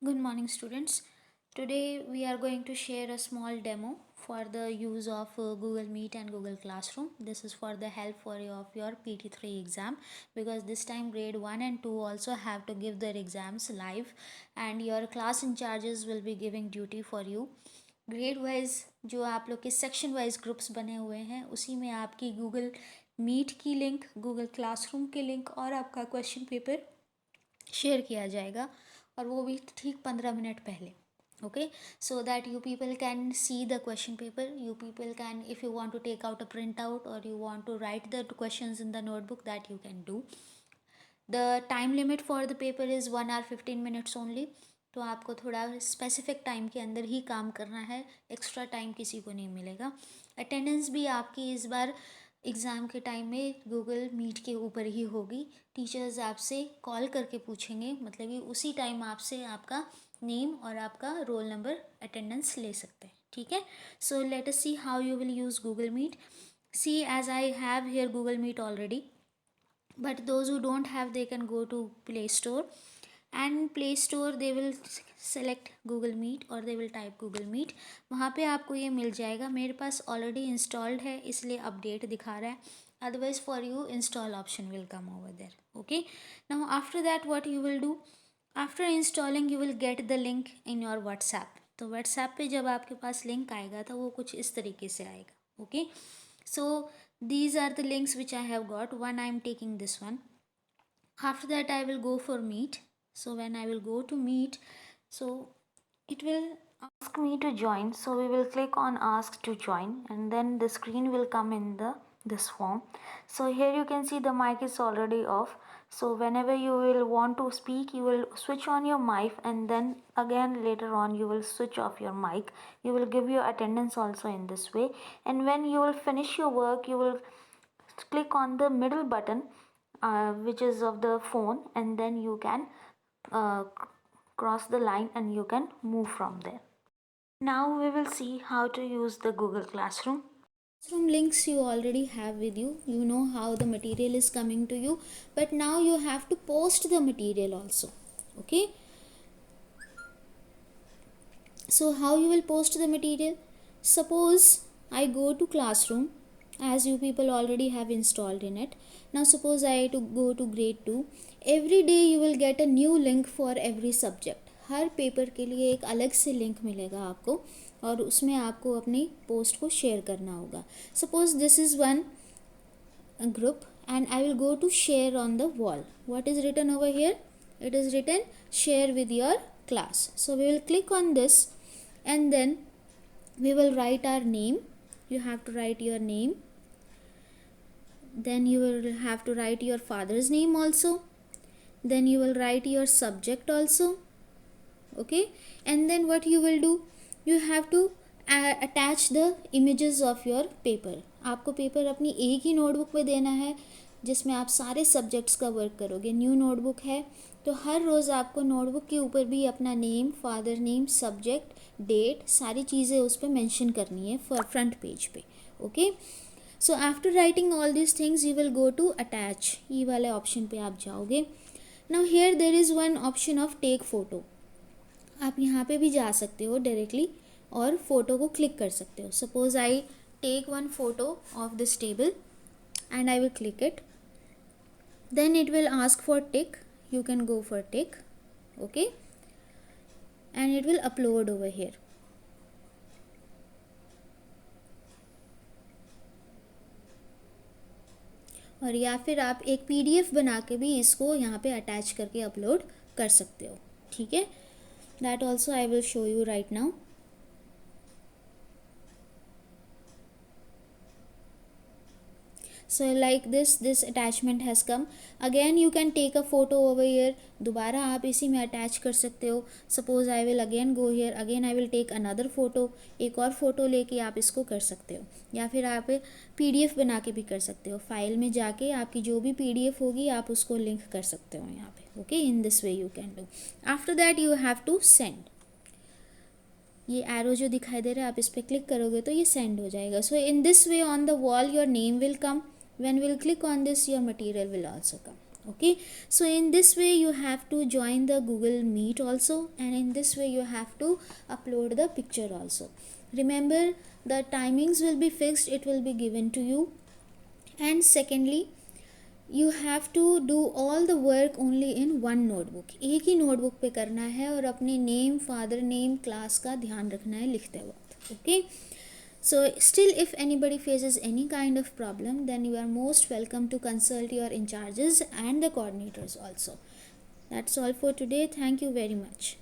Good morning, students. Today we are going to share a small demo for the use of Google Meet and Google Classroom. This is for the help of your PT3 exam, because this time grade 1 and 2 also have to give their exams live, and your class in charges will be giving duty for you. Grade wise जो आप लोग के section wise groups बने हुए हैं उसी में आपकी गूगल मीट की लिंक, गूगल क्लासरूम की लिंक और आपका क्वेश्चन पेपर शेयर किया जाएगा, और वो भी ठीक 15 मिनट पहले. Okay, so that you people can see the question paper. You people can, if you want to take out a printout or you want to write the questions in the notebook, that you can do. The time limit for the paper is 1 hour 15 minutes only. तो आपको थोड़ा specific time के अंदर ही काम करना है, extra time किसी को नहीं मिलेगा. अटेंडेंस भी आपकी इस बार एग्ज़ाम के टाइम में गूगल मीट के ऊपर ही होगी. टीचर्स आपसे कॉल करके पूछेंगे, मतलब कि उसी टाइम आपसे आपका नेम और आपका रोल नंबर अटेंडेंस ले सकते हैं. ठीक है. So let us see how you will use Google Meet. See, as I have here Google Meet already, but those who don't have, they can go to Play Store, and Play Store they will select Google Meet or they will type Google Meet. वहाँ पे आपको ये मिल जाएगा. मेरे पास already installed है इसलिए update दिखा रहा है. Otherwise for you, install option will come over there. Okay, now after that what you will do, after installing you will get the link in your WhatsApp. तो WhatsApp पे जब आपके पास link आएगा तो वो कुछ इस तरीके से आएगा. Okay, so these are the links which I have got. One, I am taking this one. After that I will go for Meet. So when I will go to Meet, so it will ask me to join. So we will click on ask to join, and then the screen will come in this form. So here you can see the mic is already off. So whenever you will want to speak, you will switch on your mic, and then again later on you will switch off your mic. You will give your attendance also in this way, and when you will finish your work, you will click on the middle button, which is of the phone, and then you can uh, cross the line and you can move from there. Now we will see how to use the Google Classroom. Classroom links you already have with you. You know how the material is coming to you, but now you have to post the material also. Okay, so how you will post the material? Suppose I go to Classroom, as you people already have installed in it. Now suppose I to go to grade 2. Every day you will get a new link for every subject. Her paper के लिए एक अलग से link मिलेगा आपको, और उसमें आपको अपनी पोस्ट को शेयर करना होगा. Suppose this is one group, and I will go to share on the wall. What is written over here? It is written share with your class. So we will click on this, and then we will write our name. You have to write your name, then you will have to write your father's name also, then you will write your subject also. Okay, and then what you will do, you have to attach the images of your paper. आपको paper अपनी एक ही notebook में देना है जिसमें आप सारे subjects का वर्क करोगे. न्यू नोटबुक है तो हर रोज़ आपको नोटबुक के ऊपर भी अपना name, father name, subject, date, सारी चीज़ें उस पर मेंशन करनी है फॉर फ्रंट पेज पे. Okay, so after writing all this things you will go to attach. ये वाले ऑप्शन पे आप जाओगे. Now here there is one option of take photo. आप यहाँ पे भी जा सकते हो डायरेक्टली और फ़ोटो को क्लिक कर सकते हो. Suppose I take one photo of this table and I will click it. Then it will ask for tick. You can go for tick. Okay, and it will upload over here. और या फिर आप एक PDF बना के भी इसको यहाँ पे अटैच करके अपलोड कर सकते हो. ठीक है, that also I will show you right now. So like this attachment has come. Again you can take a photo over here. दोबारा आप इसी में अटैच कर सकते हो. Suppose I will again go here, again I will take another photo. एक और photo लेके आप इसको कर सकते हो, या फिर आप PDF बना के भी कर सकते हो. फाइल में जाके आपकी जो भी PDF होगी आप उसको लिंक कर सकते हो यहाँ पे. Okay, in this way you can do. After that you have to send. ये एरो जो दिखाई दे रहा है आप इस पर क्लिक करोगे तो ये सेंड हो जाएगा. So in this way on the wall your name will come. When we'll click on this, your material will also come. Okay, so in this way you have to join the Google Meet also, and in this way you have to upload the picture also. Remember, the timings will be fixed, it will be given to you. And secondly, you have to do all the work only in one notebook. एक ही notebook पे करना है और अपने name, father name, class का ध्यान रखना है लिखते वक्त. Okay, so still if anybody faces any kind of problem, then you are most welcome to consult your in charges and the coordinators also. That's all for today. Thank you very much.